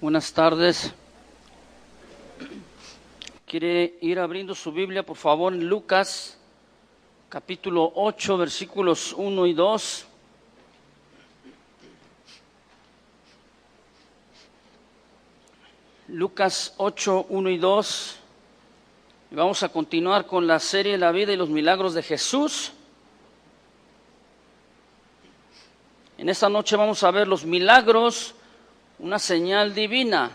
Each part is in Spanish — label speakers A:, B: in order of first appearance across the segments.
A: Buenas tardes. ¿Quiere ir abriendo su Biblia, por favor, en Lucas, capítulo 8, versículos 1 y 2? Lucas 8, 1 y 2. Y vamos a continuar con la serie La vida y los milagros de Jesús. En esta noche vamos a ver los milagros, una señal divina.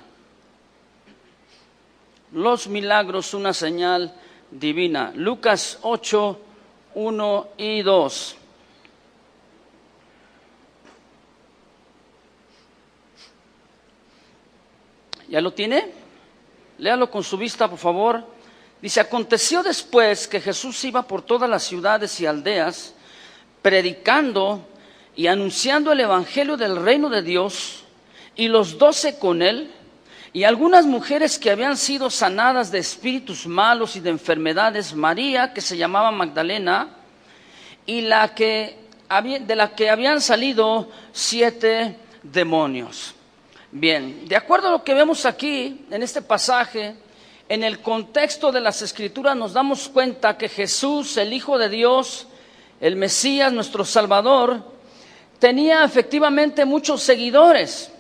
A: Los milagros, una señal divina. Lucas 8, 1 y 2. ¿Ya lo tiene? Léalo con su vista, por favor. Dice: aconteció después que Jesús iba por todas las ciudades y aldeas, predicando y anunciando el evangelio del reino de Dios, y los 12 con él, y algunas mujeres que habían sido sanadas de espíritus malos y de enfermedades, María, que se llamaba Magdalena, y de la que habían salido 7 demonios. Bien, de acuerdo a lo que vemos aquí en este pasaje, en el contexto de las Escrituras nos damos cuenta que Jesús, el Hijo de Dios, el Mesías, nuestro Salvador, tenía efectivamente muchos seguidores.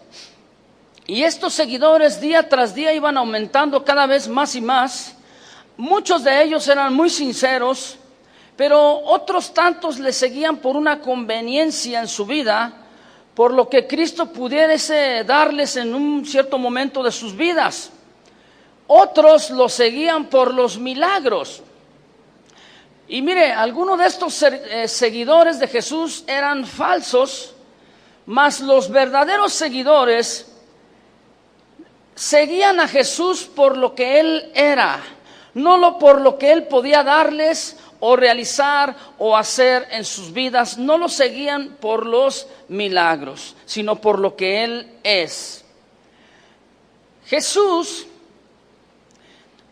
A: Y estos seguidores día tras día iban aumentando cada vez más y más. Muchos de ellos eran muy sinceros, pero otros tantos le seguían por una conveniencia en su vida, por lo que Cristo pudiese darles en un cierto momento de sus vidas. Otros lo seguían por los milagros. Y mire, algunos de estos seguidores de Jesús eran falsos, mas los verdaderos seguidores seguían a Jesús por lo que Él era, no por lo que Él podía darles o realizar o hacer en sus vidas. No lo seguían por los milagros, sino por lo que Él es. Jesús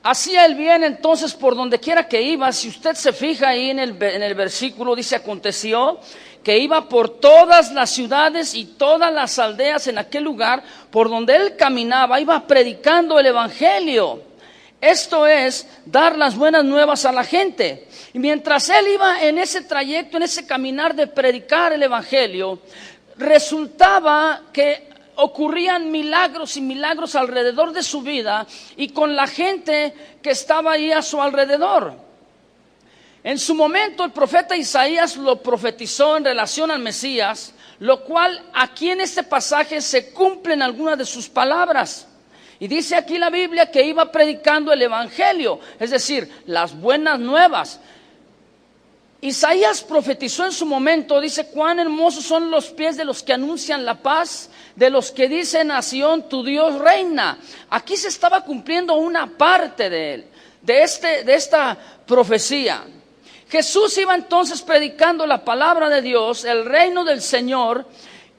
A: hacía el bien entonces por donde quiera que iba. Si usted se fija ahí en el versículo, dice: aconteció que iba por todas las ciudades y todas las aldeas en aquel lugar por donde él caminaba, iba predicando el evangelio. Esto es, dar las buenas nuevas a la gente. Y mientras él iba en ese trayecto, en ese caminar de predicar el evangelio, resultaba que ocurrían milagros y milagros alrededor de su vida y con la gente que estaba ahí a su alrededor. En su momento el profeta Isaías lo profetizó en relación al Mesías, lo cual aquí en este pasaje se cumplen algunas de sus palabras. Y dice aquí la Biblia que iba predicando el evangelio, es decir, las buenas nuevas. Isaías profetizó en su momento, dice: cuán hermosos son los pies de los que anuncian la paz, de los que dicen a Sión, tu Dios reina. Aquí se estaba cumpliendo una parte de esta profecía. Jesús iba entonces predicando la palabra de Dios, el reino del Señor,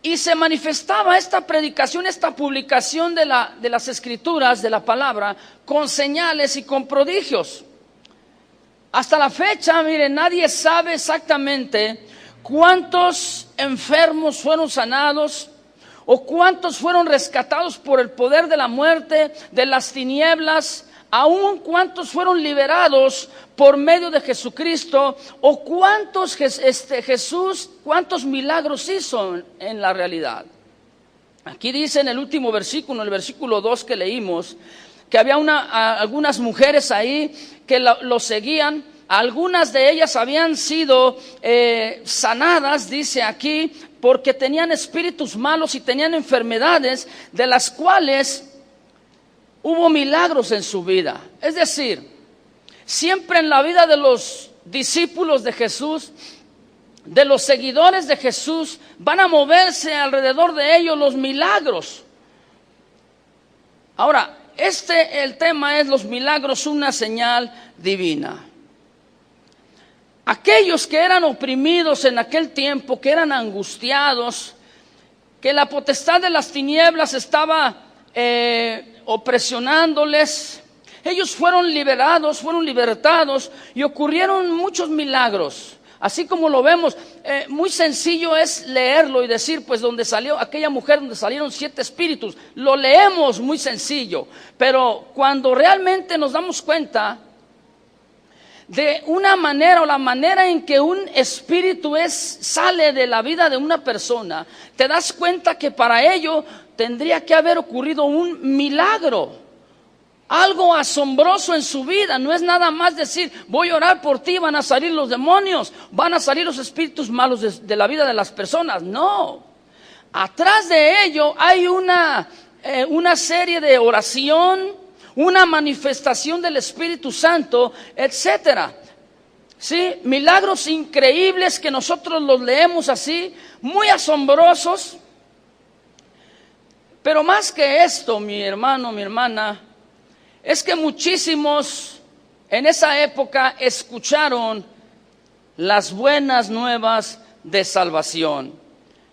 A: y se manifestaba esta predicación, esta publicación de las Escrituras, de la palabra, con señales y con prodigios. Hasta la fecha, miren, nadie sabe exactamente cuántos enfermos fueron sanados o cuántos fueron rescatados por el poder de la muerte, de las tinieblas, aún cuántos fueron liberados por medio de Jesucristo, o cuántos cuántos milagros hizo en la realidad. Aquí dice en el último versículo, en el versículo 2 que leímos, que había algunas mujeres ahí que lo seguían. Algunas de ellas habían sido sanadas, dice aquí, porque tenían espíritus malos y tenían enfermedades de las cuales hubo milagros en su vida. Es decir, siempre en la vida de los discípulos de Jesús, de los seguidores de Jesús, van a moverse alrededor de ellos los milagros. Ahora, el tema es los milagros, una señal divina. Aquellos que eran oprimidos en aquel tiempo, que eran angustiados, que la potestad de las tinieblas estaba opresionándoles, ellos fueron liberados, fueron libertados y ocurrieron muchos milagros. Así como lo vemos, muy sencillo es leerlo y decir, pues donde salió aquella mujer, donde salieron 7 espíritus, lo leemos muy sencillo, pero cuando realmente nos damos cuenta de una manera o la manera en que un espíritu sale de la vida de una persona, te das cuenta que para ello tendría que haber ocurrido un milagro. Algo asombroso en su vida. No es nada más decir, voy a orar por ti, van a salir los demonios, van a salir los espíritus malos de la vida de las personas. No. Atrás de ello hay una serie de oración, una manifestación del Espíritu Santo, etcétera. ¿Sí? Milagros increíbles que nosotros los leemos así, muy asombrosos. Pero más que esto, mi hermano, mi hermana, es que muchísimos en esa época escucharon las buenas nuevas de salvación.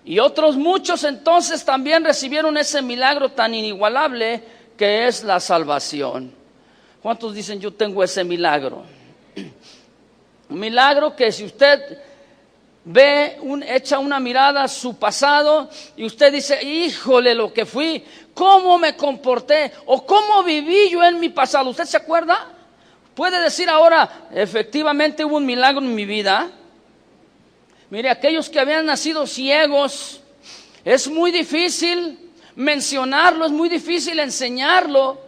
A: Y otros muchos entonces también recibieron ese milagro tan inigualable que es la salvación. ¿Cuántos dicen yo tengo ese milagro? Un milagro que si usted echa una mirada a su pasado y usted dice, híjole lo que fui, cómo me comporté o cómo viví yo en mi pasado. ¿Usted se acuerda? Puede decir ahora, efectivamente hubo un milagro en mi vida. Mire, aquellos que habían nacido ciegos, es muy difícil mencionarlo, es muy difícil enseñarlo.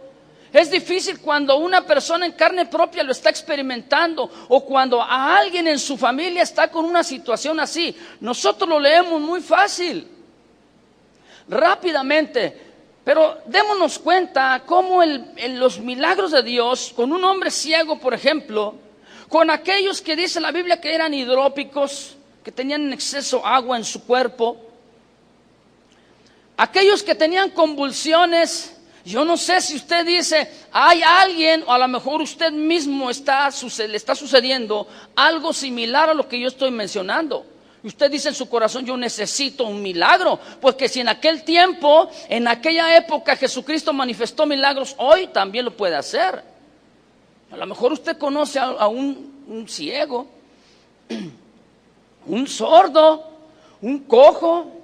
A: Es difícil cuando una persona en carne propia lo está experimentando o cuando a alguien en su familia está con una situación así. Nosotros lo leemos muy fácil, rápidamente, pero démonos cuenta cómo en los milagros de Dios, con un hombre ciego, por ejemplo, con aquellos que dice la Biblia que eran hidrópicos, que tenían en exceso agua en su cuerpo, aquellos que tenían convulsiones. Yo no sé si usted dice, hay alguien, o a lo mejor usted mismo le está sucediendo algo similar a lo que yo estoy mencionando. Y usted dice en su corazón, yo necesito un milagro, porque si en aquel tiempo, en aquella época Jesucristo manifestó milagros, hoy también lo puede hacer. A lo mejor usted conoce a un ciego, un sordo, un cojo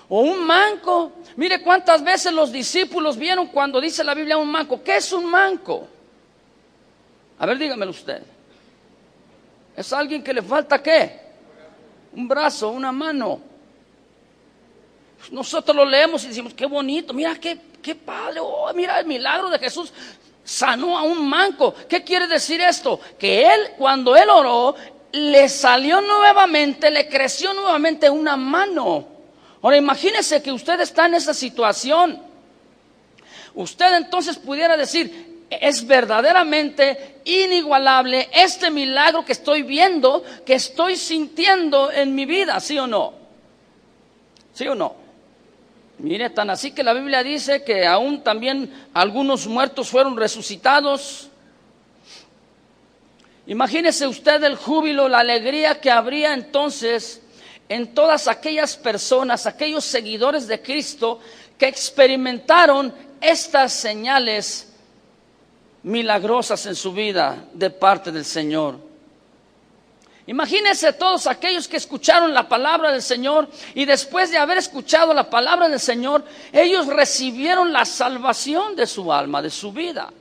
A: o un manco. Mire cuántas veces los discípulos vieron cuando dice la Biblia un manco. ¿Qué es un manco? A ver, dígamelo usted. ¿Es alguien que le falta qué? Un brazo, una mano. Nosotros lo leemos y decimos, qué bonito, mira qué padre, oh, mira el milagro de Jesús. Sanó a un manco. ¿Qué quiere decir esto? Que cuando él oró, le salió nuevamente, le creció nuevamente una mano. Ahora imagínese que usted está en esa situación. Usted entonces pudiera decir, es verdaderamente inigualable este milagro que estoy viendo, que estoy sintiendo en mi vida, ¿sí o no? ¿Sí o no? Mire, tan así que la Biblia dice que aún también algunos muertos fueron resucitados. Imagínese usted el júbilo, la alegría que habría entonces en todas aquellas personas, aquellos seguidores de Cristo que experimentaron estas señales milagrosas en su vida de parte del Señor. Imagínense todos aquellos que escucharon la palabra del Señor y después de haber escuchado la palabra del Señor, ellos recibieron la salvación de su alma, de su vida.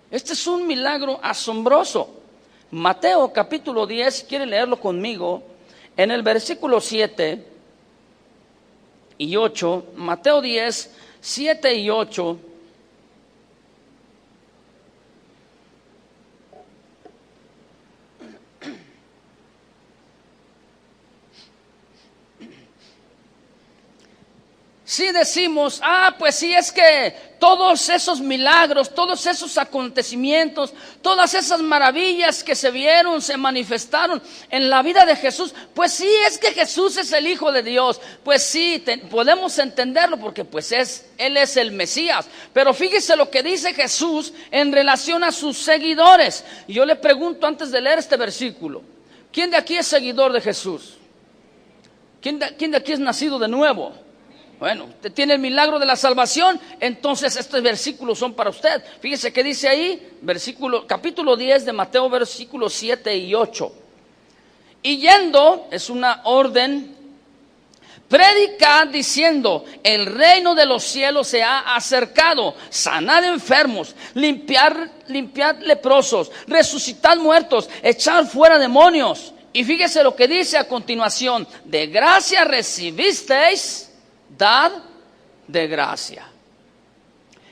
A: Este es un milagro asombroso. Mateo capítulo 10, si quiere leerlo conmigo, en el versículo 7 y 8, Mateo 10, 7 y 8. Si decimos, pues sí, es que todos esos milagros, todos esos acontecimientos, todas esas maravillas que se vieron, se manifestaron en la vida de Jesús, pues sí, es que Jesús es el Hijo de Dios. Pues sí, podemos entenderlo porque pues Él es el Mesías. Pero fíjese lo que dice Jesús en relación a sus seguidores. Y yo le pregunto antes de leer este versículo, ¿quién de aquí es seguidor de Jesús? ¿Quién de aquí es nacido de nuevo? Bueno, usted tiene el milagro de la salvación, entonces estos versículos son para usted. Fíjese que dice ahí, capítulo 10 de Mateo, versículos 7 y 8. Y yendo, es una orden, predicad diciendo, el reino de los cielos se ha acercado, sanad enfermos, limpiad leprosos, resucitad muertos, echad fuera demonios. Y fíjese lo que dice a continuación, de gracia recibisteis, dad de gracia.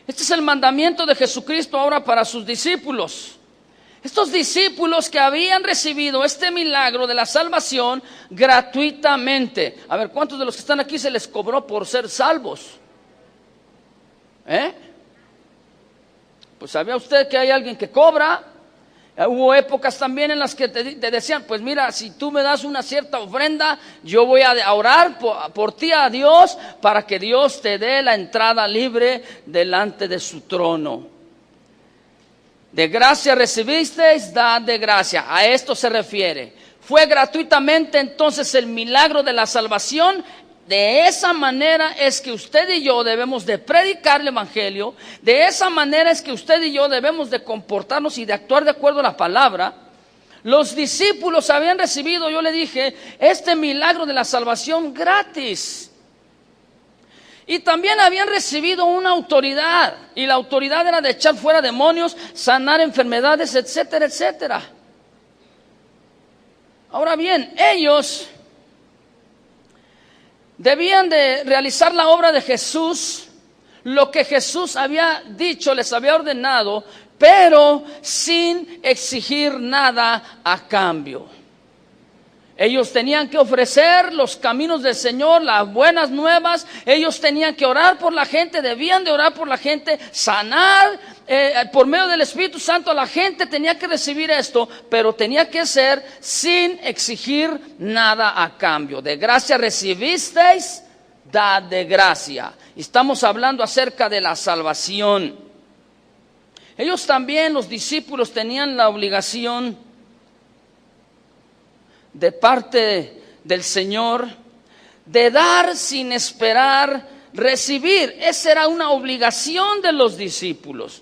A: Este es el mandamiento de Jesucristo ahora para sus discípulos. Estos discípulos que habían recibido este milagro de la salvación gratuitamente. A ver, ¿cuántos de los que están aquí se les cobró por ser salvos? Pues ¿sabía usted que hay alguien que cobra? Hubo épocas también en las que te decían, pues mira, si tú me das una cierta ofrenda, yo voy a orar por ti a Dios para que Dios te dé la entrada libre delante de su trono. De gracia recibisteis, dad de gracia. A esto se refiere. Fue gratuitamente entonces el milagro de la salvación. De esa manera es que usted y yo debemos de predicar el evangelio. De esa manera es que usted y yo debemos de comportarnos y de actuar de acuerdo a la palabra. Los discípulos habían recibido, yo le dije, este milagro de la salvación gratis. Y también habían recibido una autoridad, y la autoridad era de echar fuera demonios, sanar enfermedades, etcétera, etcétera. Ahora bien, ellos debían de realizar la obra de Jesús, lo que Jesús había dicho, les había ordenado, pero sin exigir nada a cambio. Ellos tenían que ofrecer los caminos del Señor, las buenas nuevas. Ellos tenían que orar por la gente, debían de orar por la gente, sanar por medio del Espíritu Santo. La gente tenía que recibir esto, pero tenía que ser sin exigir nada a cambio. De gracia recibisteis, dad de gracia. Estamos hablando acerca de la salvación. Ellos también, los discípulos, tenían la obligación de parte del Señor de dar sin esperar recibir. Esa era una obligación de los discípulos.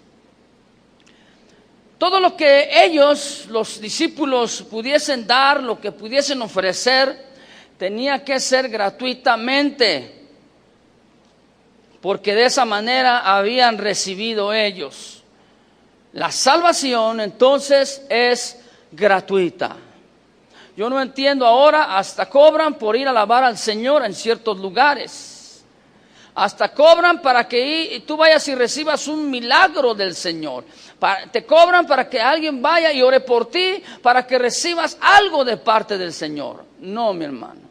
A: Todo lo que ellos, los discípulos, pudiesen dar, lo que pudiesen ofrecer, tenía que ser gratuitamente, porque de esa manera habían recibido ellos. La salvación entonces es gratuita. Yo no entiendo ahora, hasta cobran por ir a alabar al Señor en ciertos lugares. Hasta cobran para que tú vayas y recibas un milagro del Señor. Te cobran para que alguien vaya y ore por ti, para que recibas algo de parte del Señor. No, mi hermano.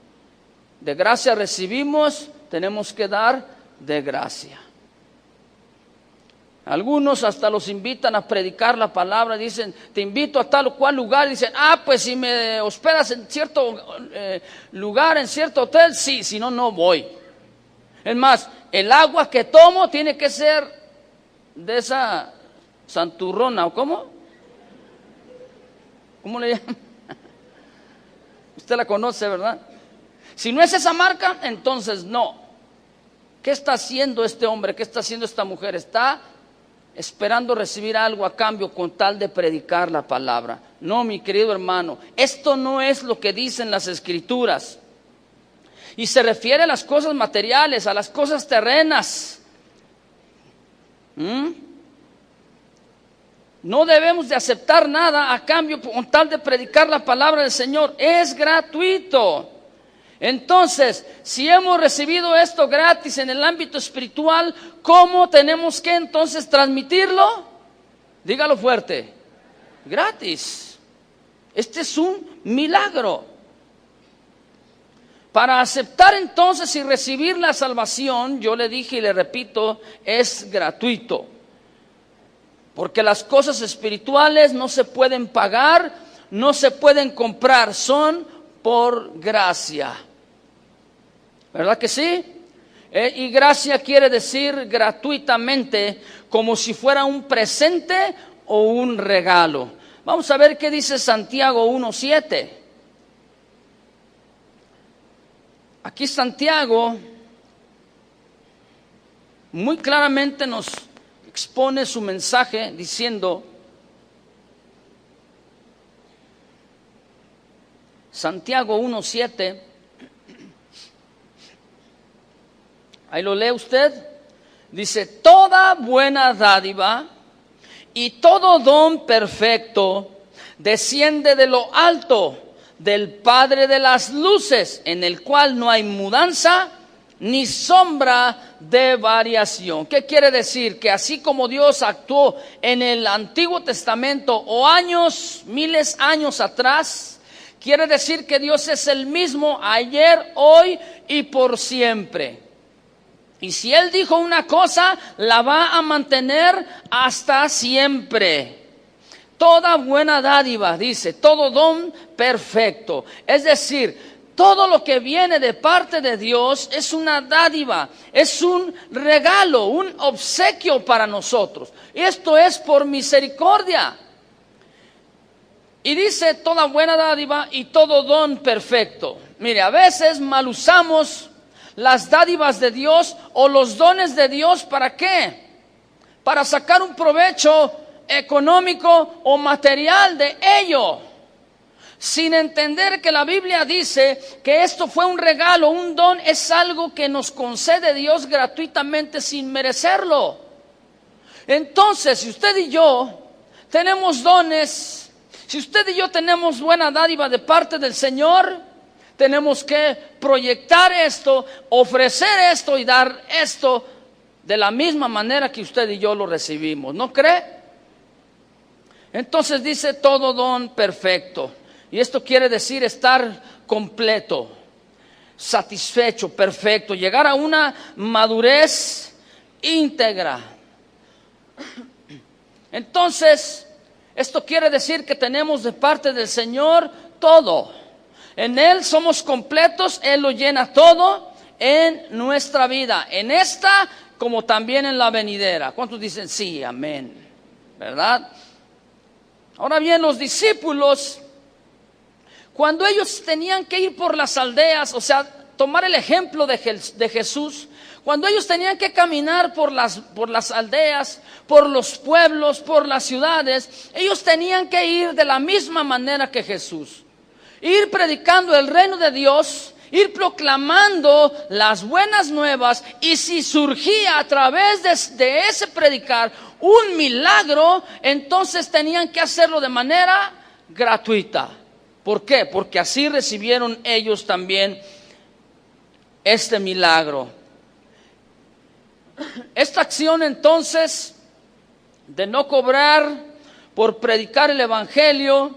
A: De gracia recibimos, tenemos que dar de gracia. Algunos hasta los invitan a predicar la palabra, dicen, te invito a tal o cual lugar, dicen, pues si me hospedas en cierto lugar, en cierto hotel, sí, si no, no voy. Es más, el agua que tomo tiene que ser de esa santurrona, ¿o cómo? ¿Cómo le llaman? Usted la conoce, ¿verdad? Si no es esa marca, entonces no. ¿Qué está haciendo este hombre? ¿Qué está haciendo esta mujer? Está esperando recibir algo a cambio con tal de predicar la palabra. No, mi querido hermano, esto no es lo que dicen las Escrituras. Y se refiere a las cosas materiales, a las cosas terrenas. No debemos de aceptar nada a cambio con tal de predicar la palabra del Señor. Es gratuito. Entonces, si hemos recibido esto gratis en el ámbito espiritual, ¿cómo tenemos que entonces transmitirlo? Dígalo fuerte. Gratis. Este es un milagro. Para aceptar entonces y recibir la salvación, yo le dije y le repito, es gratuito. Porque las cosas espirituales no se pueden pagar, no se pueden comprar, son por gracia. ¿Verdad que sí? Y gracia quiere decir gratuitamente, como si fuera un presente o un regalo. Vamos a ver qué dice Santiago 1:7. Aquí Santiago muy claramente nos expone su mensaje diciendo: Santiago 1:7. Ahí lo lee usted. Dice, toda buena dádiva y todo don perfecto desciende de lo alto, del Padre de las luces, en el cual no hay mudanza ni sombra de variación. ¿Qué quiere decir? Que así como Dios actuó en el Antiguo Testamento o miles de años atrás, quiere decir que Dios es el mismo ayer, hoy y por siempre. Y si Él dijo una cosa, la va a mantener hasta siempre. Toda buena dádiva, dice, todo don perfecto. Es decir, todo lo que viene de parte de Dios es una dádiva, es un regalo, un obsequio para nosotros. Esto es por misericordia. Y dice toda buena dádiva y todo don perfecto. Mire, a veces mal usamos las dádivas de Dios o los dones de Dios. ¿Para qué? Para sacar un provecho económico o material de ello, sin entender que la Biblia dice que esto fue un regalo, un don, es algo que nos concede Dios gratuitamente sin merecerlo. Entonces, si usted y yo tenemos dones, si usted y yo tenemos buena dádiva de parte del Señor, tenemos que proyectar esto, ofrecer esto y dar esto de la misma manera que usted y yo lo recibimos. ¿No cree? Entonces dice todo don perfecto. Y esto quiere decir estar completo, satisfecho, perfecto, llegar a una madurez íntegra. Entonces, esto quiere decir que tenemos de parte del Señor todo. En Él somos completos, Él lo llena todo en nuestra vida, en esta como también en la venidera. ¿Cuántos dicen sí, amén? ¿Verdad? Ahora bien, los discípulos, cuando ellos tenían que ir por las aldeas, o sea, tomar el ejemplo de Jesús, cuando ellos tenían que caminar por las aldeas, por los pueblos, por las ciudades, ellos tenían que ir de la misma manera que Jesús. Ir predicando el reino de Dios, ir proclamando las buenas nuevas, y si surgía a través de ese predicar un milagro, entonces tenían que hacerlo de manera gratuita. ¿Por qué? Porque así recibieron ellos también este milagro. Esta acción entonces de no cobrar por predicar el evangelio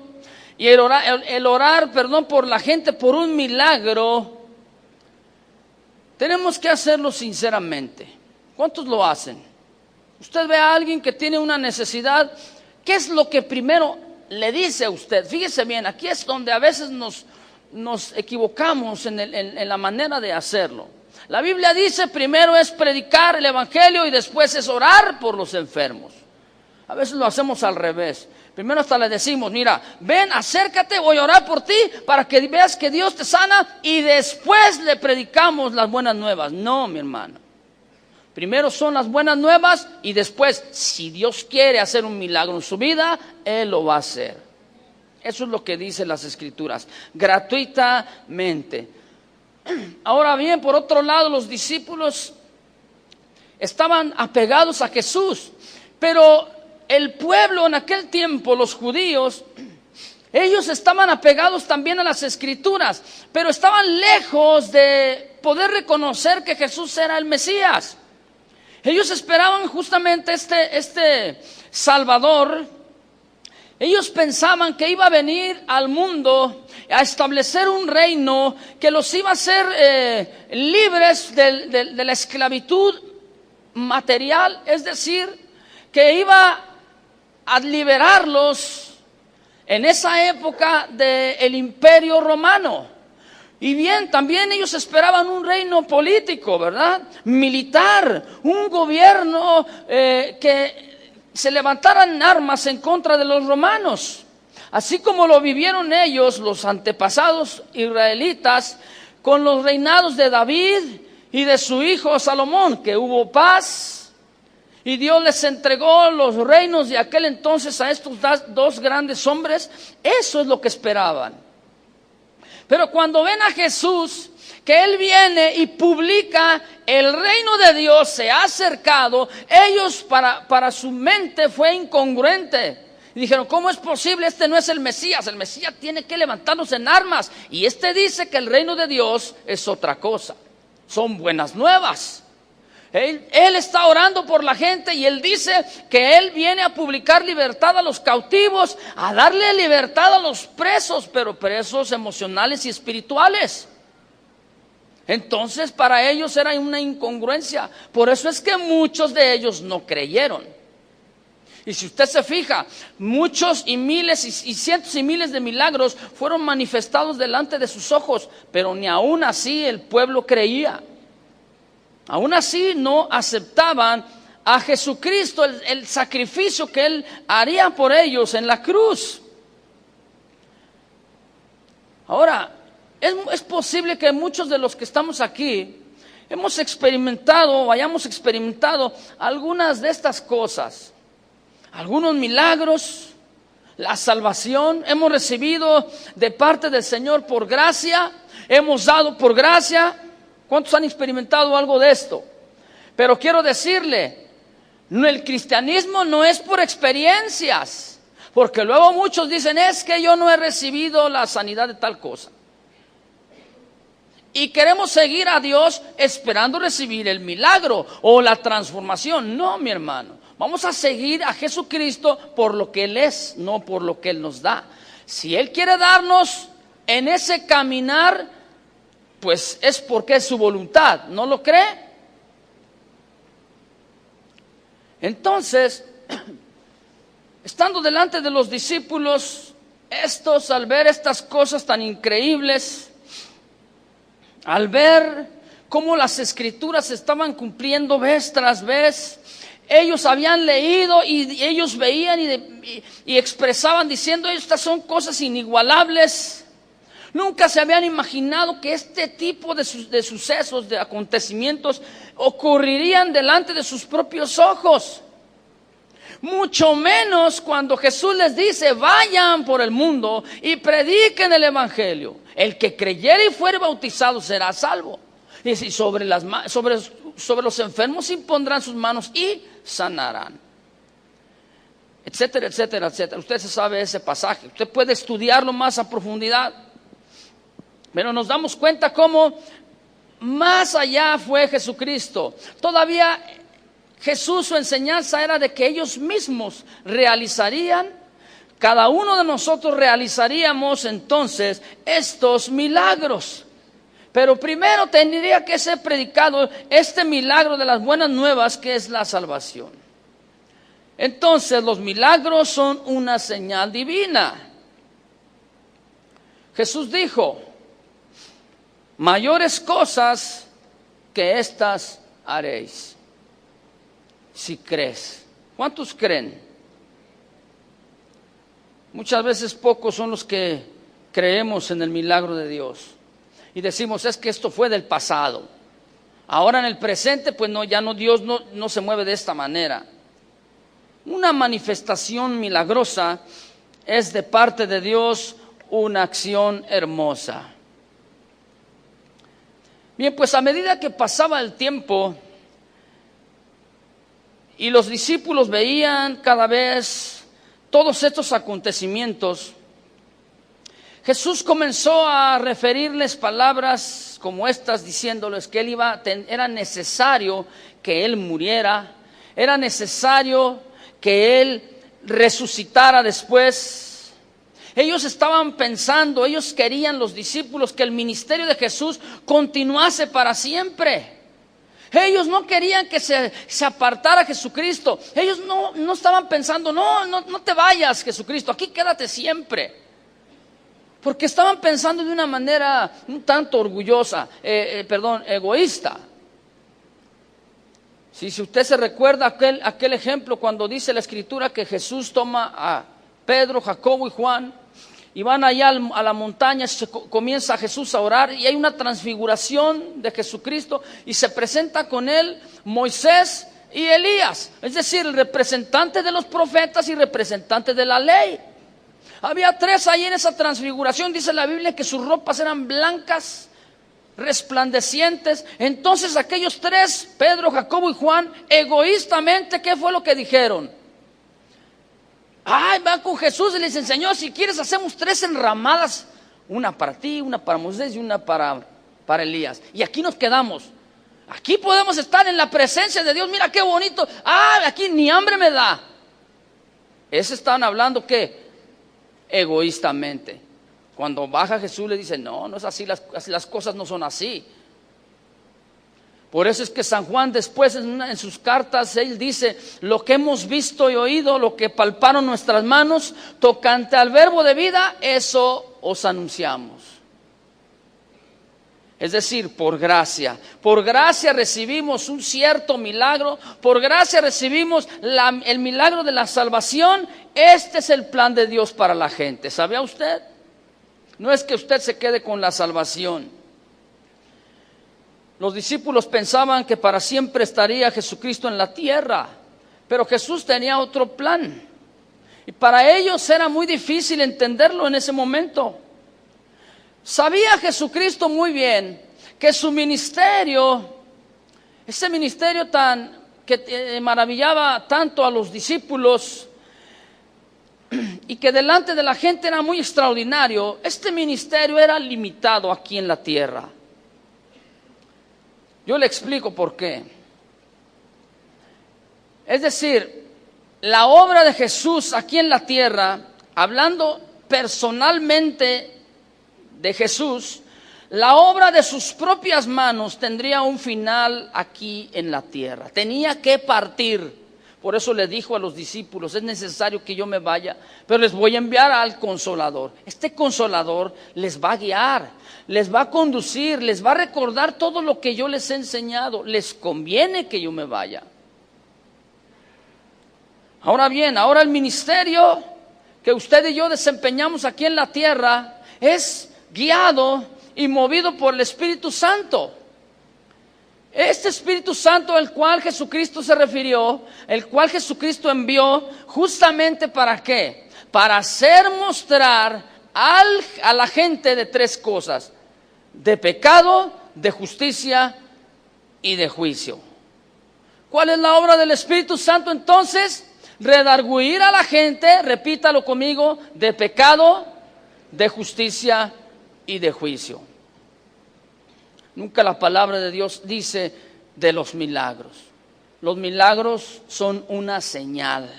A: y el orar por la gente por un milagro, tenemos que hacerlo sinceramente. ¿Cuántos lo hacen? Usted ve a alguien que tiene una necesidad, ¿qué es lo que primero le dice a usted? Fíjese bien, aquí es donde a veces nos equivocamos en la manera de hacerlo. La Biblia dice primero es predicar el evangelio y después es orar por los enfermos. A veces lo hacemos al revés. Primero hasta le decimos, mira, ven, acércate, voy a orar por ti para que veas que Dios te sana, y después le predicamos las buenas nuevas. No, mi hermano. Primero son las buenas nuevas y después, si Dios quiere hacer un milagro en su vida, Él lo va a hacer. Eso es lo que dicen las Escrituras, gratuitamente. Ahora bien, por otro lado, los discípulos estaban apegados a Jesús, pero el pueblo en aquel tiempo, los judíos, ellos estaban apegados también a las Escrituras, pero estaban lejos de poder reconocer que Jesús era el Mesías. Ellos esperaban justamente este Salvador. Ellos pensaban que iba a venir al mundo a establecer un reino que los iba a hacer libres de la esclavitud material, es decir, que iba a liberarlos en esa época del Imperio Romano. Y bien, también ellos esperaban un reino político, ¿verdad? Militar, un gobierno que se levantaran armas en contra de los romanos. Así como lo vivieron ellos, los antepasados israelitas, con los reinados de David y de su hijo Salomón, que hubo paz. Y Dios les entregó los reinos de aquel entonces a estos dos grandes hombres. Eso es lo que esperaban. Pero cuando ven a Jesús, que Él viene y publica, el reino de Dios se ha acercado, ellos para su mente fue incongruente. Y dijeron, ¿cómo es posible? Este no es el Mesías tiene que levantarnos en armas. Y este dice que el reino de Dios es otra cosa, son buenas nuevas. Él está orando por la gente y Él dice que Él viene a publicar libertad a los cautivos, a darle libertad a los presos, pero presos emocionales y espirituales. Entonces para ellos era una incongruencia. Por eso es que muchos de ellos no creyeron. Y si usted se fija, muchos y miles y cientos y miles de milagros fueron manifestados delante de sus ojos, pero ni aún así el pueblo creía. Aún así no aceptaban a Jesucristo, el sacrificio que Él haría por ellos en la cruz. Ahora, es posible que muchos de los que estamos aquí hemos experimentado o hayamos experimentado algunas de estas cosas. Algunos milagros, la salvación, hemos recibido de parte del Señor por gracia, hemos dado por gracia. ¿Cuántos han experimentado algo de esto? Pero quiero decirle, el cristianismo no es por experiencias, porque luego muchos dicen, es que yo no he recibido la sanidad de tal cosa. Y queremos seguir a Dios esperando recibir el milagro o la transformación. No, mi hermano, vamos a seguir a Jesucristo por lo que Él es, no por lo que Él nos da. Si Él quiere darnos en ese caminar, pues es porque es su voluntad, ¿no lo cree? Entonces, estando delante de los discípulos, estos al ver estas cosas tan increíbles, al ver cómo las escrituras se estaban cumpliendo vez tras vez, ellos habían leído y ellos veían y expresaban diciendo, estas son cosas inigualables. Nunca se habían imaginado que este tipo de sucesos, de acontecimientos, ocurrirían delante de sus propios ojos. Mucho menos cuando Jesús les dice, vayan por el mundo y prediquen el evangelio. El que creyere y fuere bautizado será salvo. Y sobre los enfermos impondrán sus manos y sanarán. Etcétera, etcétera, etcétera. Usted se sabe ese pasaje. Usted puede estudiarlo más a profundidad. Pero nos damos cuenta cómo más allá fue Jesucristo. Todavía Jesús, su enseñanza era de que ellos mismos realizarían, cada uno de nosotros realizaríamos entonces estos milagros. Pero primero tendría que ser predicado este milagro de las buenas nuevas, que es la salvación. Entonces los milagros son una señal divina. Jesús dijo, mayores cosas que estas haréis, si crees. ¿Cuántos creen? Muchas veces pocos son los que creemos en el milagro de Dios. Y decimos, es que esto fue del pasado. Ahora en el presente, pues no, ya no, Dios no se mueve de esta manera. Una manifestación milagrosa es de parte de Dios una acción hermosa. Bien, pues a medida que pasaba el tiempo y los discípulos veían cada vez todos estos acontecimientos, Jesús comenzó a referirles palabras como estas, diciéndoles que era necesario que Él muriera, era necesario que Él resucitara después. Ellos estaban pensando, ellos querían, los discípulos, que el ministerio de Jesús continuase para siempre. Ellos no querían que se apartara Jesucristo. Ellos no estaban pensando, no te vayas, Jesucristo, aquí quédate siempre. Porque estaban pensando de una manera un tanto orgullosa, egoísta. Si usted se recuerda aquel ejemplo cuando dice la Escritura que Jesús toma a Pedro, Jacobo y Juan y van allá a la montaña, comienza Jesús a orar y hay una transfiguración de Jesucristo y se presenta con él Moisés y Elías, es decir, el representante de los profetas y representante de la ley. Había 3 ahí en esa transfiguración. Dice la Biblia que sus ropas eran blancas, resplandecientes. Entonces aquellos 3, Pedro, Jacobo y Juan, egoístamente, ¿qué fue lo que dijeron? Van con Jesús y le dicen: Señor, si quieres hacemos 3 enramadas, una para ti, una para Moisés y una para Elías, y aquí nos quedamos. Aquí podemos estar en la presencia de Dios. Mira qué bonito. Aquí ni hambre me da. Ese estaban hablando, ¿qué? Egoístamente. Cuando baja Jesús le dice: no es así, las cosas no son así. Por eso es que San Juan después en sus cartas, él dice: lo que hemos visto y oído, lo que palparon nuestras manos, tocante al verbo de vida, eso os anunciamos. Es decir, por gracia recibimos un cierto milagro, por gracia recibimos el milagro de la salvación. Este es el plan de Dios para la gente. ¿Sabía usted? No es que usted se quede con la salvación. Los discípulos pensaban que para siempre estaría Jesucristo en la tierra, pero Jesús tenía otro plan. Y para ellos era muy difícil entenderlo en ese momento. Sabía Jesucristo muy bien que su ministerio, ese ministerio que maravillaba tanto a los discípulos y que delante de la gente era muy extraordinario, este ministerio era limitado aquí en la tierra. Yo le explico por qué. Es decir, la obra de Jesús aquí en la tierra, hablando personalmente de Jesús, la obra de sus propias manos tendría un final aquí en la tierra. Tenía que partir. Por eso le dijo a los discípulos: es necesario que yo me vaya, pero les voy a enviar al Consolador. Este Consolador les va a guiar, les va a conducir, les va a recordar todo lo que yo les he enseñado. Les conviene que yo me vaya. Ahora bien, ahora el ministerio que usted y yo desempeñamos aquí en la tierra es guiado y movido por el Espíritu Santo. Este Espíritu Santo al cual Jesucristo se refirió, el cual Jesucristo envió, justamente ¿para qué? Para hacer mostrar a la gente de 3 cosas: de pecado, de justicia y de juicio. ¿Cuál es la obra del Espíritu Santo entonces? Redarguir a la gente, repítalo conmigo: de pecado, de justicia y de juicio. Nunca la palabra de Dios dice de los milagros. Los milagros son una señal.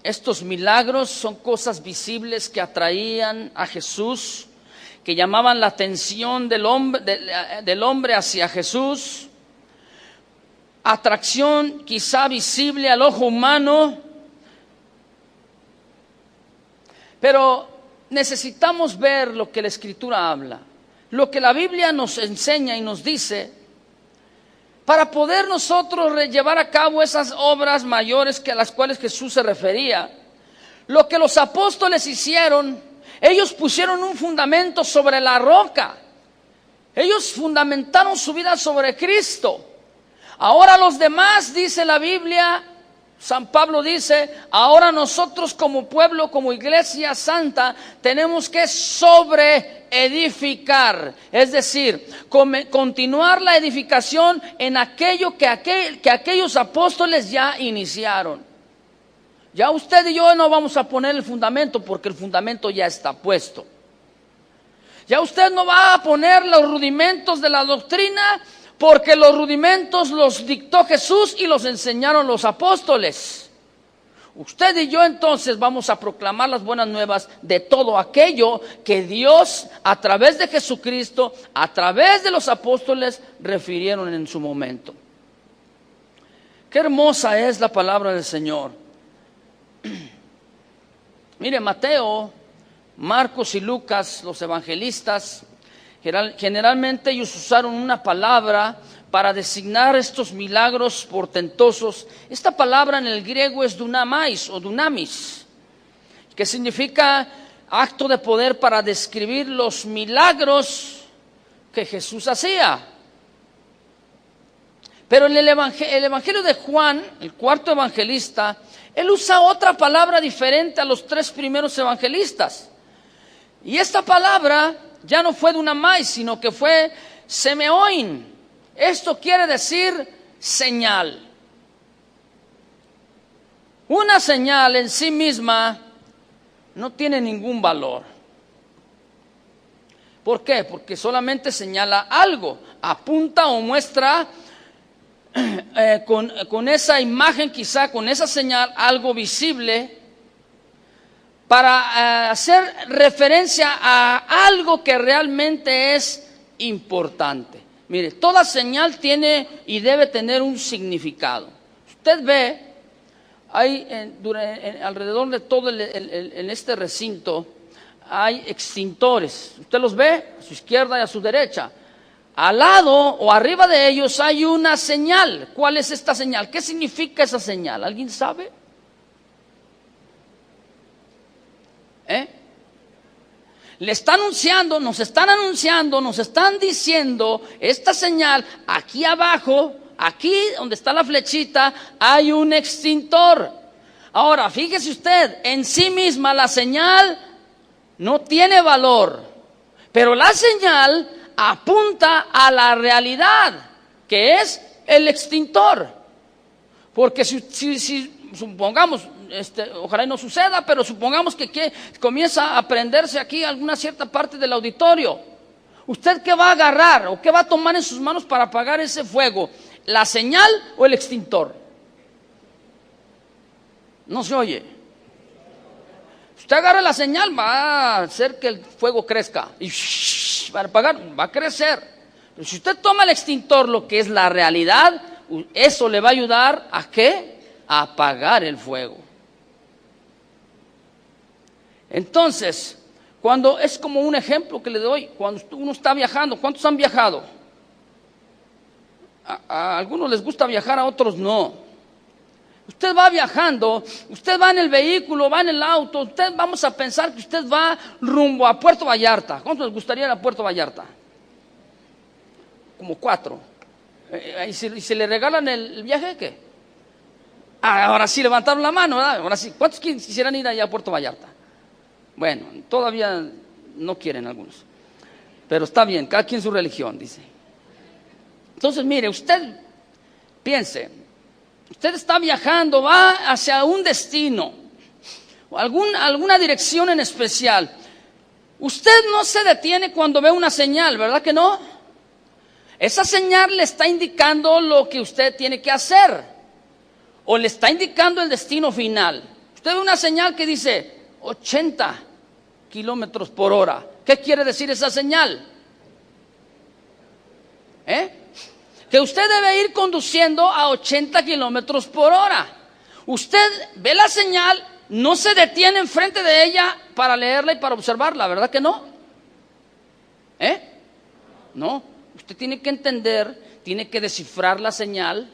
A: Estos milagros son cosas visibles que atraían a Jesús, que llamaban la atención del hombre hacia Jesús. Atracción quizá visible al ojo humano, pero necesitamos ver lo que la Escritura habla, lo que la Biblia nos enseña y nos dice, para poder nosotros llevar a cabo esas obras mayores que a las cuales Jesús se refería. Lo que los apóstoles hicieron, ellos pusieron un fundamento sobre la roca. Ellos fundamentaron su vida sobre Cristo. Ahora los demás, dice la Biblia, San Pablo dice, ahora nosotros como pueblo, como iglesia santa, tenemos que sobreedificar, es decir, continuar la edificación en aquello que aquellos apóstoles ya iniciaron. Ya usted y yo no vamos a poner el fundamento porque el fundamento ya está puesto. Ya usted no va a poner los rudimentos de la doctrina porque los rudimentos los dictó Jesús y los enseñaron los apóstoles. Usted y yo entonces vamos a proclamar las buenas nuevas de todo aquello que Dios a través de Jesucristo, a través de los apóstoles, refirieron en su momento. Qué hermosa es la palabra del Señor. Mire, Mateo, Marcos y Lucas, los evangelistas, generalmente ellos usaron una palabra para designar estos milagros portentosos. Esta palabra en el griego es dunamais o dunamis, que significa acto de poder para describir los milagros que Jesús hacía. Pero en el Evangelio de Juan, el cuarto evangelista, él usa otra palabra diferente a los tres primeros evangelistas. Y esta palabra ya no fue dunamai, sino que fue semeoin. Esto quiere decir señal. Una señal en sí misma no tiene ningún valor. ¿Por qué? Porque solamente señala algo, apunta o muestra con esa imagen, quizá con esa señal, algo visible para hacer referencia a algo que realmente es importante. Mire, toda señal tiene y debe tener un significado. Usted ve, hay alrededor de todo en este recinto, hay extintores. Usted los ve a su izquierda y a su derecha. Al lado o arriba de ellos hay una señal. ¿Cuál es esta señal? ¿Qué significa esa señal? ¿Alguien sabe? Le está anunciando, nos están diciendo esta señal. Aquí abajo, aquí donde está la flechita, hay un extintor. Ahora, fíjese usted, en sí misma la señal no tiene valor, pero la señal apunta a la realidad, que es el extintor. Porque si supongamos, ojalá y no suceda, pero supongamos que comienza a prenderse aquí alguna cierta parte del auditorio. ¿Usted qué va a agarrar o qué va a tomar en sus manos para apagar ese fuego? ¿La señal o el extintor? No se oye. Usted agarra la señal, va a hacer que el fuego crezca y para apagar, va a crecer. Pero si usted toma el extintor, lo que es la realidad, eso le va a ayudar ¿a qué? A apagar el fuego. Entonces, cuando es como un ejemplo que le doy, cuando uno está viajando, ¿cuántos han viajado? A algunos les gusta viajar, a otros no. Usted va viajando, usted va en el vehículo, va en el auto, vamos a pensar que usted va rumbo a Puerto Vallarta. ¿Cuántos les gustaría ir a Puerto Vallarta? Como 4. ¿Y si le regalan el viaje, qué? Ahora sí levantaron la mano, ¿verdad? Ahora sí. ¿Cuántos quisieran ir allá a Puerto Vallarta? Bueno, todavía no quieren algunos. Pero está bien, cada quien su religión, dice. Entonces, mire, usted piense. Usted está viajando, va hacia un destino, alguna dirección en especial. Usted no se detiene cuando ve una señal, ¿verdad que no? Esa señal le está indicando lo que usted tiene que hacer, o le está indicando el destino final. Usted ve una señal que dice 80 kilómetros por hora. ¿Qué quiere decir esa señal? Que usted debe ir conduciendo a 80 kilómetros por hora. Usted ve la señal, no se detiene enfrente de ella para leerla y para observarla, ¿verdad que no? No, usted tiene que entender, tiene que descifrar la señal,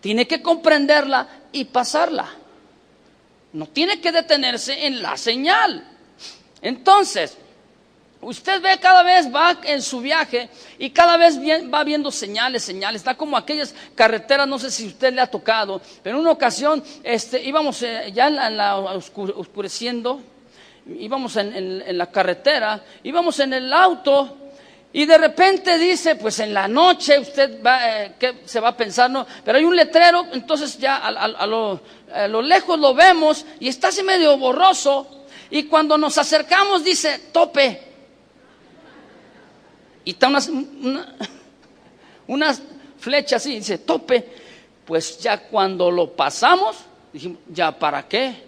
A: tiene que comprenderla y pasarla. No tiene que detenerse en la señal. Entonces, usted ve cada vez, va en su viaje y cada vez va viendo señales. Está como aquellas carreteras, no sé si usted le ha tocado, pero en una ocasión íbamos ya oscureciendo, íbamos en la carretera, íbamos en el auto y de repente dice, pues en la noche usted va, ¿qué se va a pensar? No, pero hay un letrero, entonces ya a lo lejos lo vemos y está así medio borroso y cuando nos acercamos dice, tope. Y está unas flechas así, dice, tope. Pues ya cuando lo pasamos, dijimos, ¿ya para qué?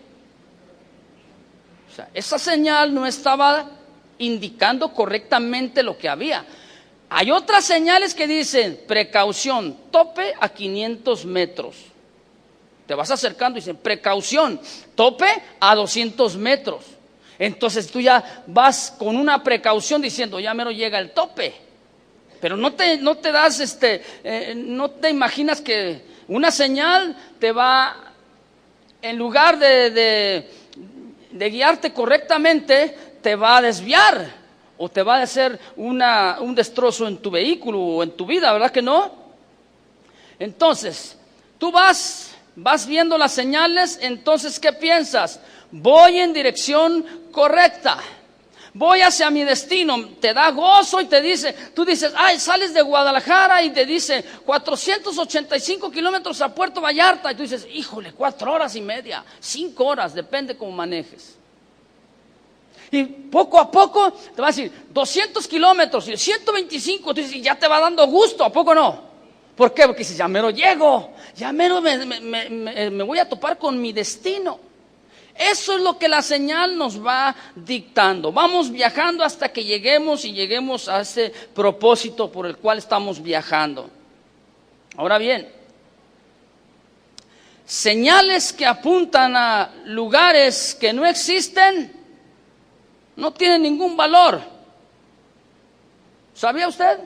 A: O sea, esa señal no estaba indicando correctamente lo que había. Hay otras señales que dicen, precaución, tope a 500 metros. Te vas acercando y dicen, precaución, tope a 200 metros. Entonces tú ya vas con una precaución diciendo, ya mero llega el tope. Pero no te das, no te imaginas que una señal te va, en lugar de guiarte correctamente, te va a desviar o te va a hacer un destrozo en tu vehículo o en tu vida, ¿verdad que no? Entonces, tú vas viendo las señales, entonces, ¿qué piensas? Voy en dirección correcta. Voy hacia mi destino, te da gozo y te dice, tú dices, ay, sales de Guadalajara y te dice 485 kilómetros a Puerto Vallarta. Y tú dices, híjole, 4 horas y media, 5 horas, depende cómo manejes. Y poco a poco te va a decir 200 kilómetros y 125, tú dices, ya te va dando gusto, ¿a poco no? ¿Por qué? Porque dices, ya mero llego, ya mero me voy a topar con mi destino. Eso es lo que la señal nos va dictando. Vamos viajando hasta que lleguemos a ese propósito por el cual estamos viajando. Ahora bien, señales que apuntan a lugares que no existen no tienen ningún valor. ¿Sabía usted?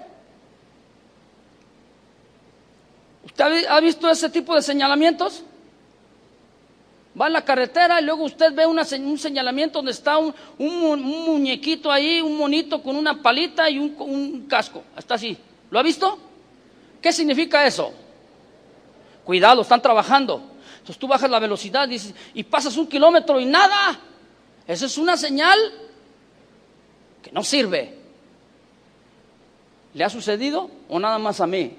A: ¿Usted ha visto ese tipo de señalamientos? Va en la carretera y luego usted ve un señalamiento donde está un muñequito ahí, un monito con una palita y un casco. Está así. ¿Lo ha visto? ¿Qué significa eso? Cuidado, están trabajando. Entonces tú bajas la velocidad y pasas 1 kilómetro y nada. Esa es una señal que no sirve. ¿Le ha sucedido o nada más a mí?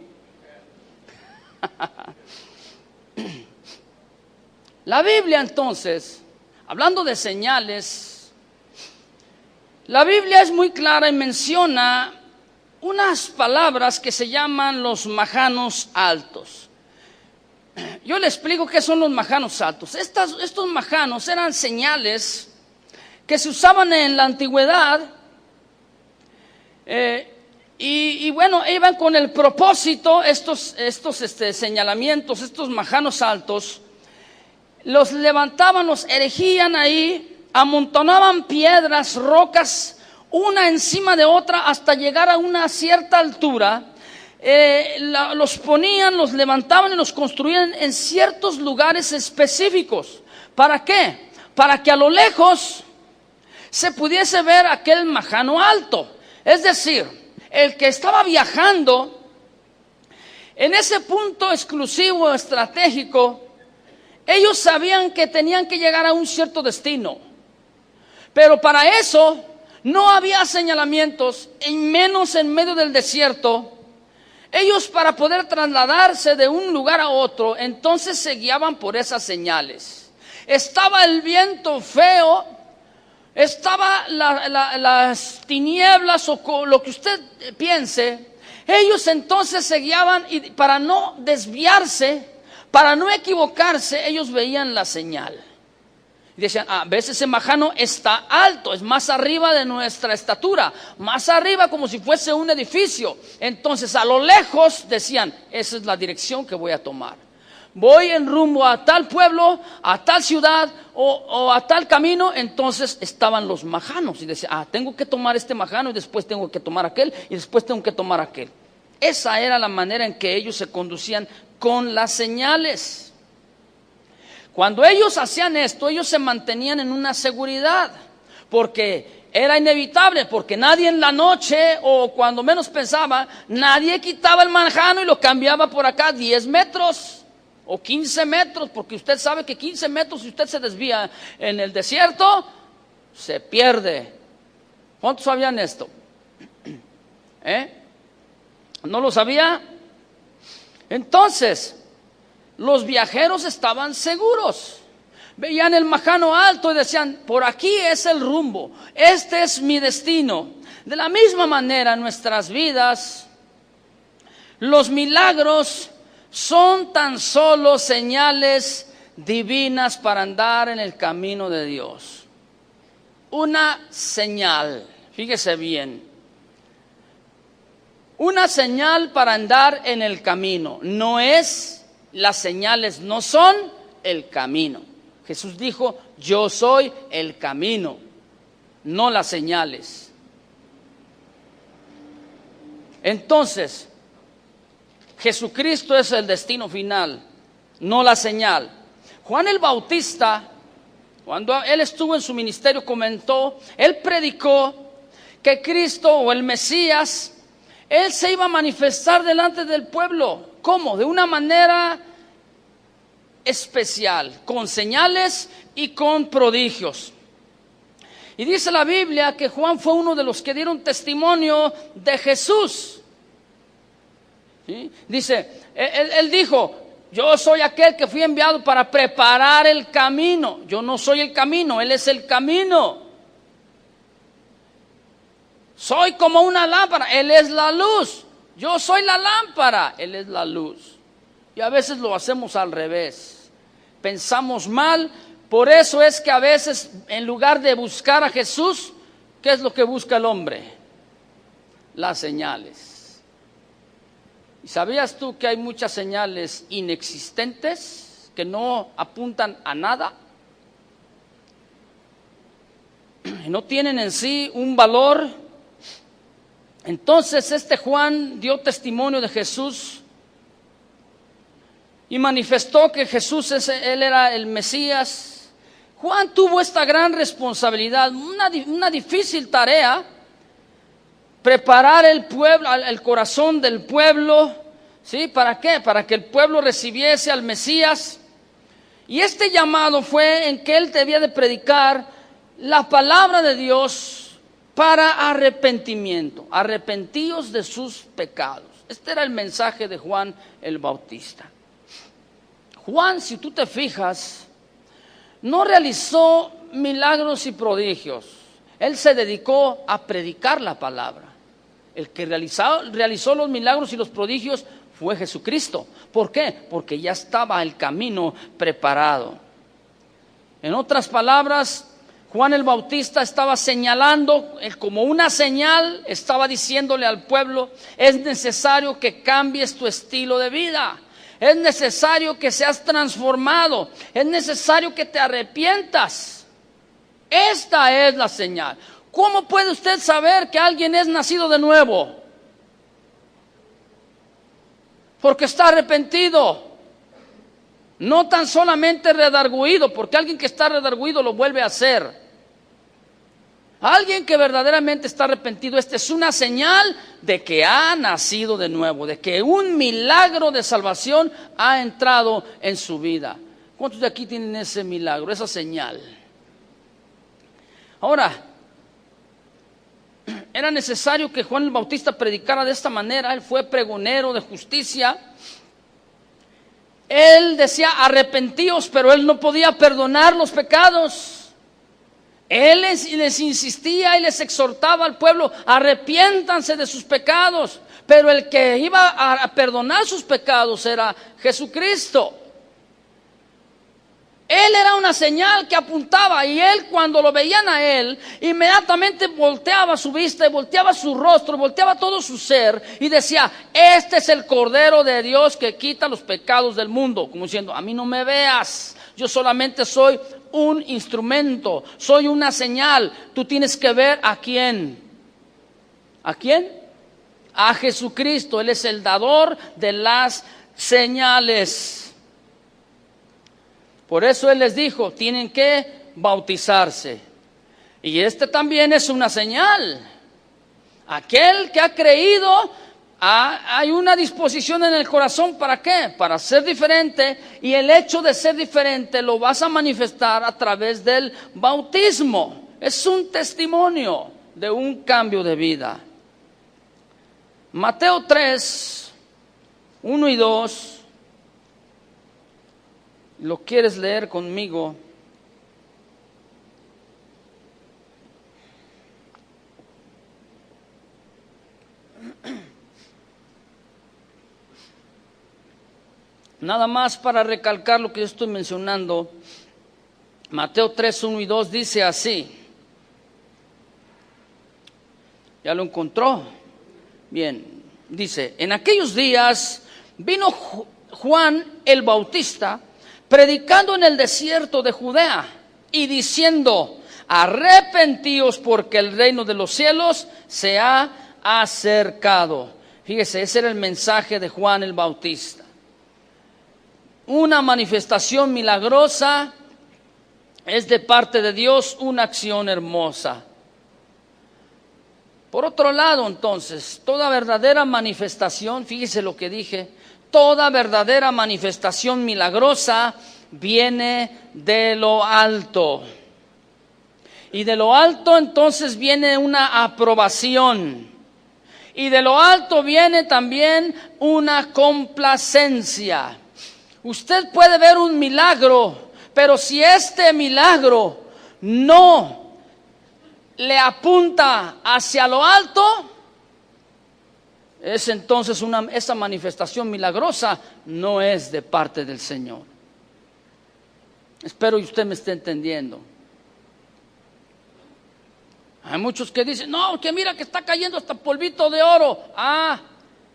A: La Biblia entonces, hablando de señales, la Biblia es muy clara y menciona unas palabras que se llaman los majanos altos. Yo le explico qué son los majanos altos. Estos majanos eran señales que se usaban en la antigüedad y bueno, iban con el propósito, estos señalamientos, estos majanos altos, los levantaban, los erigían ahí, amontonaban piedras, rocas, una encima de otra hasta llegar a una cierta altura. Los ponían, los levantaban y los construían en ciertos lugares específicos. ¿Para qué? Para que a lo lejos se pudiese ver aquel majano alto. Es decir, el que estaba viajando en ese punto exclusivo, estratégico, ellos sabían que tenían que llegar a un cierto destino, pero para eso no había señalamientos, y menos en medio del desierto. Ellos, para poder trasladarse de un lugar a otro, entonces se guiaban por esas señales. Estaba el viento feo, estaba las tinieblas o lo que usted piense. Ellos entonces se guiaban y para no desviarse, para no equivocarse, ellos veían la señal. Y decían, ves, ese majano está alto, es más arriba de nuestra estatura, más arriba como si fuese un edificio. Entonces a lo lejos decían, esa es la dirección que voy a tomar. Voy en rumbo a tal pueblo, a tal ciudad o a tal camino. Entonces estaban los majanos y decían, tengo que tomar este majano y después tengo que tomar aquel y después tengo que tomar aquel. Esa era la manera en que ellos se conducían con las señales. Cuando ellos hacían esto, ellos se mantenían en una seguridad, porque era inevitable, porque nadie en la noche, o cuando menos pensaba, nadie quitaba el majano y lo cambiaba por acá 10 metros o 15 metros, porque usted sabe que 15 metros, si usted se desvía en el desierto, se pierde. ¿Cuántos sabían esto? ¿No lo sabía? Entonces, los viajeros estaban seguros. Veían el majano alto y decían, por aquí es el rumbo, este es mi destino. De la misma manera en nuestras vidas, los milagros son tan solo señales divinas para andar en el camino de Dios. Una señal, fíjese bien. Una señal para andar en el camino. Las señales no son el camino. Jesús dijo, yo soy el camino, no las señales. Entonces, Jesucristo es el destino final, no la señal. Juan el Bautista, cuando él estuvo en su ministerio, él predicó que Cristo o el Mesías Él se iba a manifestar delante del pueblo. ¿Cómo? De una manera especial, con señales y con prodigios. Y dice la Biblia que Juan fue uno de los que dieron testimonio de Jesús. ¿Sí? Dice, él dijo, yo soy aquel que fui enviado para preparar el camino. Yo no soy el camino, Él es el camino. Soy como una lámpara, Él es la luz. Yo soy la lámpara, Él es la luz. Y a veces lo hacemos al revés. Pensamos mal. Por eso es que a veces, en lugar de buscar a Jesús, ¿qué es lo que busca el hombre? Las señales. ¿Y sabías tú que hay muchas señales inexistentes que no apuntan a nada? No tienen en sí un valor. Entonces este Juan dio testimonio de Jesús y manifestó que Jesús, él era el Mesías. Juan tuvo esta gran responsabilidad, una difícil tarea, preparar el pueblo, el corazón del pueblo, ¿sí? ¿Para qué? Para que el pueblo recibiese al Mesías. Y este llamado fue en que él debía de predicar la palabra de Dios para arrepentimiento. Arrepentíos de sus pecados. Este era el mensaje de Juan el Bautista. Juan, si tú te fijas, no realizó milagros y prodigios. Él se dedicó a predicar la palabra. El que realizó los milagros y los prodigios fue Jesucristo. ¿Por qué? Porque ya estaba el camino preparado. En otras palabras, Juan el Bautista estaba señalando, como una señal, estaba diciéndole al pueblo, es necesario que cambies tu estilo de vida. Es necesario que seas transformado. Es necesario que te arrepientas. Esta es la señal. ¿Cómo puede usted saber que alguien es nacido de nuevo? Porque está arrepentido. No tan solamente redarguido, porque alguien que está redarguido lo vuelve a hacer. Alguien que verdaderamente está arrepentido, esta es una señal de que ha nacido de nuevo, de que un milagro de salvación ha entrado en su vida. ¿Cuántos de aquí tienen ese milagro, esa señal? Ahora, era necesario que Juan el Bautista predicara de esta manera. Él fue pregonero de justicia. Él decía arrepentíos, pero él no podía perdonar los pecados. Él les insistía y les exhortaba al pueblo, arrepiéntanse de sus pecados. Pero el que iba a perdonar sus pecados era Jesucristo. Él era una señal que apuntaba, y él, cuando lo veían a él, inmediatamente volteaba su vista y volteaba su rostro, volteaba todo su ser y decía, este es el Cordero de Dios que quita los pecados del mundo. Como diciendo, a mí no me veas, yo solamente soy un instrumento, soy una señal. Tú tienes que ver a quién. ¿A quién? A Jesucristo. Él es el dador de las señales. Por eso Él les dijo, tienen que bautizarse. Y este también es una señal. Aquel que ha creído, hay una disposición en el corazón. ¿Para qué? Para ser diferente. Y el hecho de ser diferente lo vas a manifestar a través del bautismo. Es un testimonio de un cambio de vida. Mateo 3, 1 y 2. ¿Lo quieres leer conmigo? Nada más para recalcar lo que yo estoy mencionando. Mateo 3, 1 y 2 dice así. ¿Ya lo encontró? Bien, dice, en aquellos días vino Juan el Bautista predicando en el desierto de Judea y diciendo, arrepentíos porque el reino de los cielos se ha acercado. Fíjese, ese era el mensaje de Juan el Bautista. Una manifestación milagrosa es de parte de Dios, una acción hermosa. Por otro lado, entonces, toda verdadera manifestación, fíjese lo que dije, toda verdadera manifestación milagrosa viene de lo alto. Y de lo alto entonces viene una aprobación. Y de lo alto viene también una complacencia. Usted puede ver un milagro, pero si este milagro no le apunta hacia lo alto, es entonces esa manifestación milagrosa no es de parte del Señor. Espero que usted me esté entendiendo. Hay muchos que dicen, no, que mira que está cayendo hasta polvito de oro.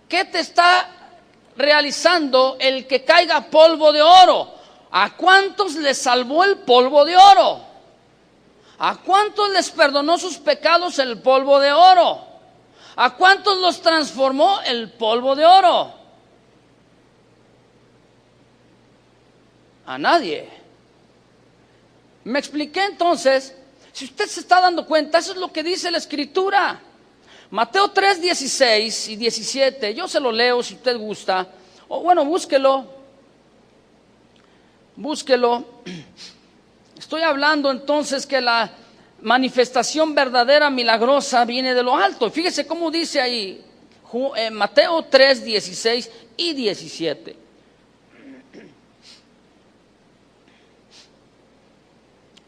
A: ¿Qué te está realizando el que caiga polvo de oro? ¿A cuántos les salvó el polvo de oro? ¿A cuántos les perdonó sus pecados el polvo de oro? ¿A cuántos los transformó el polvo de oro? A nadie. Me expliqué entonces. Si usted se está dando cuenta, eso es lo que dice la Escritura. Mateo 3, 16 y 17, yo se lo leo si usted gusta. O bueno, búsquelo. Estoy hablando entonces que la manifestación verdadera, milagrosa, viene de lo alto. Fíjese cómo dice ahí, Mateo 3, 16 y 17.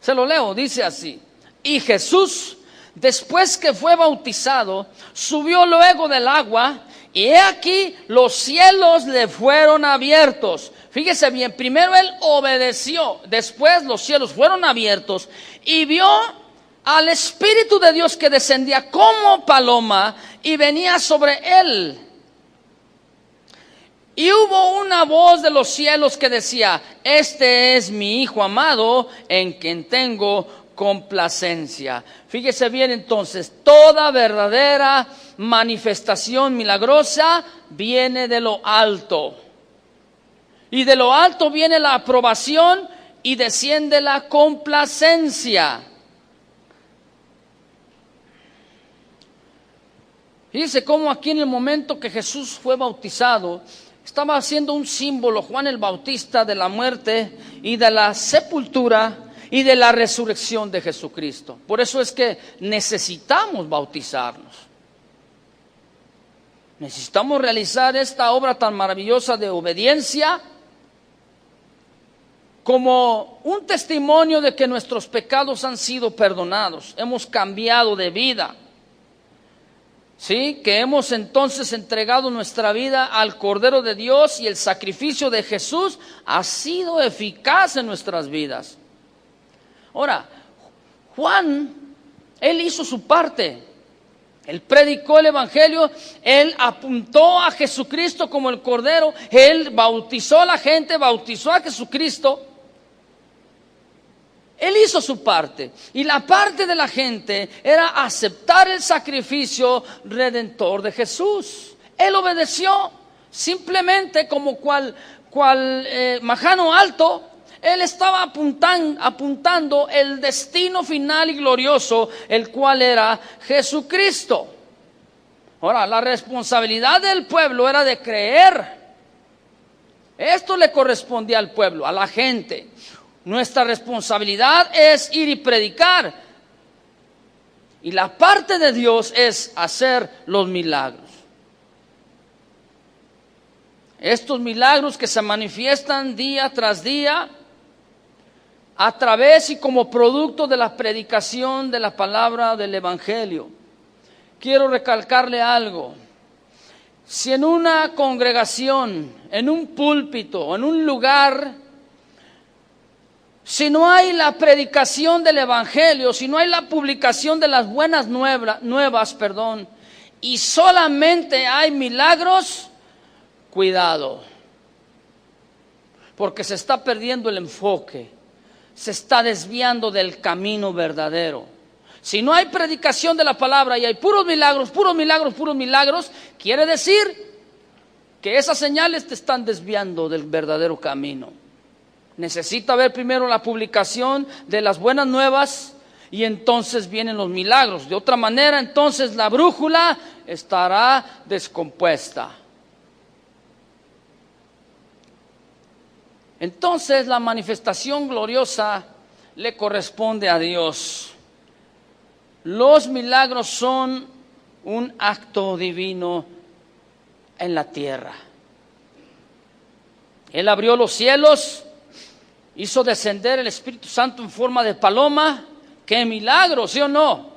A: Se lo leo, dice así. Y Jesús, después que fue bautizado, subió luego del agua, y he aquí los cielos le fueron abiertos. Fíjese bien, primero él obedeció, después los cielos fueron abiertos, y vio al Espíritu de Dios que descendía como paloma y venía sobre él. Y hubo una voz de los cielos que decía: este es mi Hijo amado, en quien tengo complacencia. Fíjese bien entonces, toda verdadera manifestación milagrosa viene de lo alto. Y de lo alto viene la aprobación y desciende la complacencia. Fíjese cómo aquí en el momento que Jesús fue bautizado, estaba haciendo un símbolo, Juan el Bautista, de la muerte y de la sepultura y de la resurrección de Jesucristo. Por eso es que necesitamos bautizarnos. Necesitamos realizar esta obra tan maravillosa de obediencia como un testimonio de que nuestros pecados han sido perdonados, hemos cambiado de vida. Sí, que hemos entonces entregado nuestra vida al Cordero de Dios y el sacrificio de Jesús ha sido eficaz en nuestras vidas. Ahora, Juan, él hizo su parte. Él predicó el Evangelio, él apuntó a Jesucristo como el Cordero, él bautizó a la gente, bautizó a Jesucristo. Él hizo su parte, y la parte de la gente era aceptar el sacrificio redentor de Jesús. Él obedeció, simplemente como cual majano alto. Él estaba apuntando el destino final y glorioso, el cual era Jesucristo. Ahora, la responsabilidad del pueblo era de creer. Esto le correspondía al pueblo, a la gente. Nuestra responsabilidad es ir y predicar. Y la parte de Dios es hacer los milagros. Estos milagros que se manifiestan día tras día a través y como producto de la predicación de la palabra del Evangelio. Quiero recalcarle algo. Si en una congregación, en un púlpito, en un lugar, si no hay la predicación del Evangelio, si no hay la publicación de las buenas nuevas, y solamente hay milagros, cuidado, porque se está perdiendo el enfoque, se está desviando del camino verdadero. Si no hay predicación de la palabra y hay puros milagros, quiere decir que esas señales te están desviando del verdadero camino. Necesita ver primero la publicación de las buenas nuevas y entonces vienen los milagros. De otra manera, entonces la brújula estará descompuesta. Entonces la manifestación gloriosa le corresponde a Dios. Los milagros son un acto divino en la tierra. Él abrió los cielos, hizo descender el Espíritu Santo en forma de paloma. ¡Qué milagro!, ¿sí o no?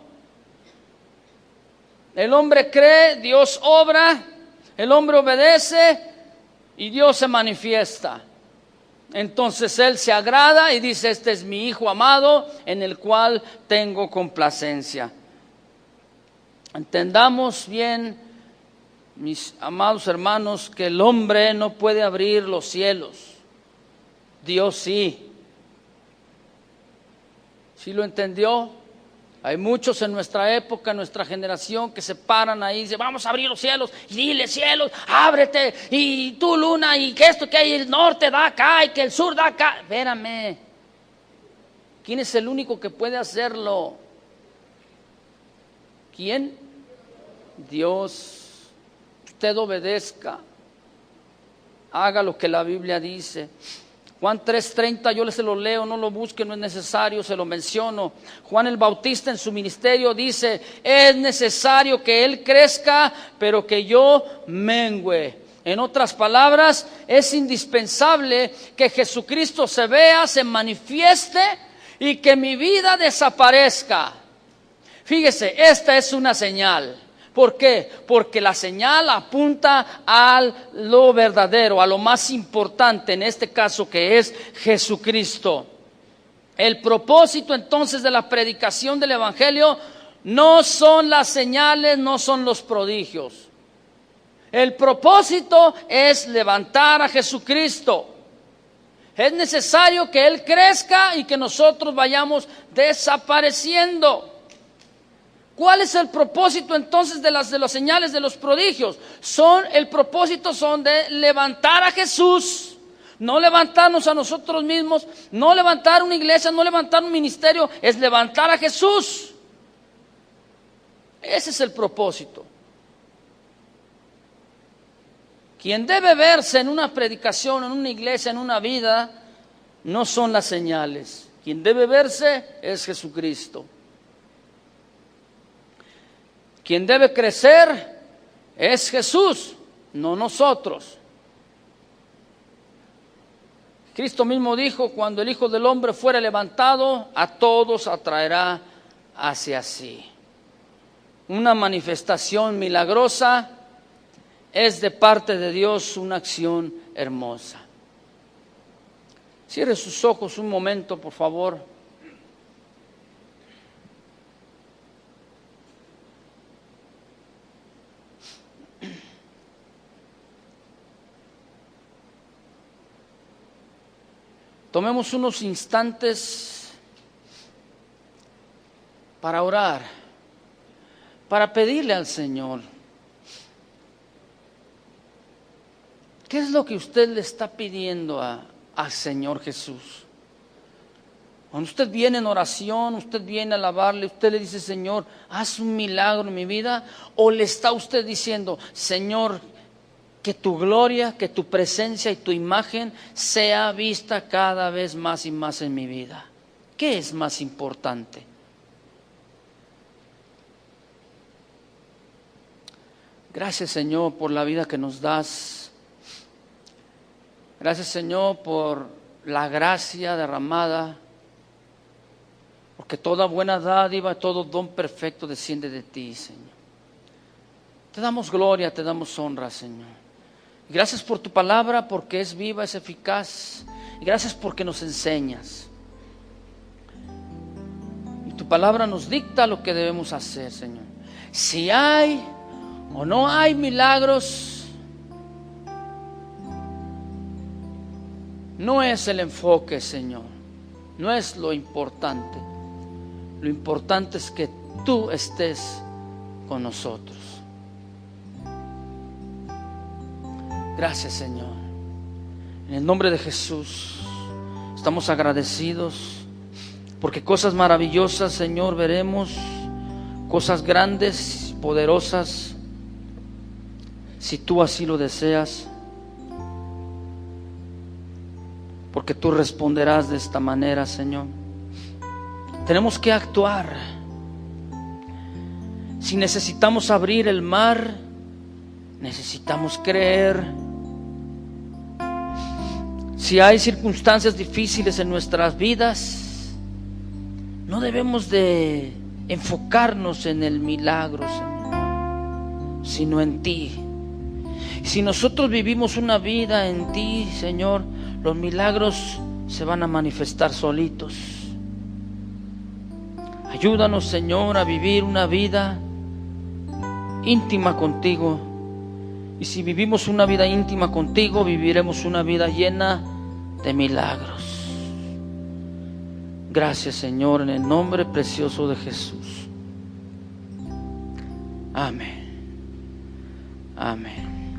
A: El hombre cree, Dios obra, el hombre obedece y Dios se manifiesta. Entonces Él se agrada y dice: este es mi Hijo amado en el cual tengo complacencia. Entendamos bien, mis amados hermanos, que el hombre no puede abrir los cielos. Dios sí. ¿Sí lo entendió? Hay muchos en nuestra época, en nuestra generación, que se paran ahí y dicen: vamos a abrir los cielos, y dile, cielos, ábrete, y tú, luna, y que esto, que hay el norte da acá, y que el sur da acá. Espérame, ¿quién es el único que puede hacerlo? ¿Quién? Dios. Usted obedezca, haga lo que la Biblia dice. Juan 3:30, yo se lo leo, no lo busque, no es necesario, se lo menciono. Juan el Bautista en su ministerio dice: es necesario que Él crezca, pero que yo mengüe. En otras palabras, es indispensable que Jesucristo se vea, se manifieste y que mi vida desaparezca. Fíjese, esta es una señal. ¿Por qué? Porque la señal apunta a lo verdadero, a lo más importante, en este caso, que es Jesucristo. El propósito entonces de la predicación del Evangelio no son las señales, no son los prodigios. El propósito es levantar a Jesucristo. Es necesario que Él crezca y que nosotros vayamos desapareciendo. ¿Cuál es el propósito entonces de las señales, de los prodigios? El propósito son de levantar a Jesús, no levantarnos a nosotros mismos, no levantar una iglesia, no levantar un ministerio, es levantar a Jesús. Ese es el propósito. Quien debe verse en una predicación, en una iglesia, en una vida, no son las señales. Quien debe verse es Jesucristo. Quien debe crecer es Jesús, no nosotros. Cristo mismo dijo: cuando el Hijo del Hombre fuere levantado, a todos atraerá hacia sí. Una manifestación milagrosa es de parte de Dios una acción hermosa. Cierre sus ojos un momento, por favor. Tomemos unos instantes para orar, para pedirle al Señor. ¿Qué es lo que usted le está pidiendo al Señor Jesús? Cuando usted viene en oración, usted viene a alabarle, usted le dice: Señor, haz un milagro en mi vida. ¿O le está usted diciendo: Señor, que tu gloria, que tu presencia y tu imagen sea vista cada vez más y más en mi vida? ¿Qué es más importante? Gracias, Señor, por la vida que nos das. Gracias, Señor, por la gracia derramada, porque toda buena dádiva, todo don perfecto desciende de ti, Señor. Te damos gloria, te damos honra, Señor. Gracias por tu palabra, porque es viva, es eficaz. Y gracias porque nos enseñas. Y tu palabra nos dicta lo que debemos hacer, Señor. Si hay o no hay milagros, no es el enfoque, Señor. No es lo importante. Lo importante es que tú estés con nosotros. Gracias, Señor. En el nombre de Jesús estamos agradecidos Porque cosas maravillosas, Señor, veremos, cosas grandes, poderosas, si tú así lo deseas. Porque tú responderás de esta manera, Señor. Tenemos que actuar. Si necesitamos abrir el mar, necesitamos creer. Si hay circunstancias difíciles en nuestras vidas, no debemos de enfocarnos en el milagro, Señor, sino en ti. Si nosotros vivimos una vida en ti, Señor, los milagros se van a manifestar solitos. Ayúdanos, Señor, a vivir una vida íntima contigo. Y si vivimos una vida íntima contigo, viviremos una vida llena de milagros. Gracias, Señor, en el nombre precioso de Jesús. Amén. Amén.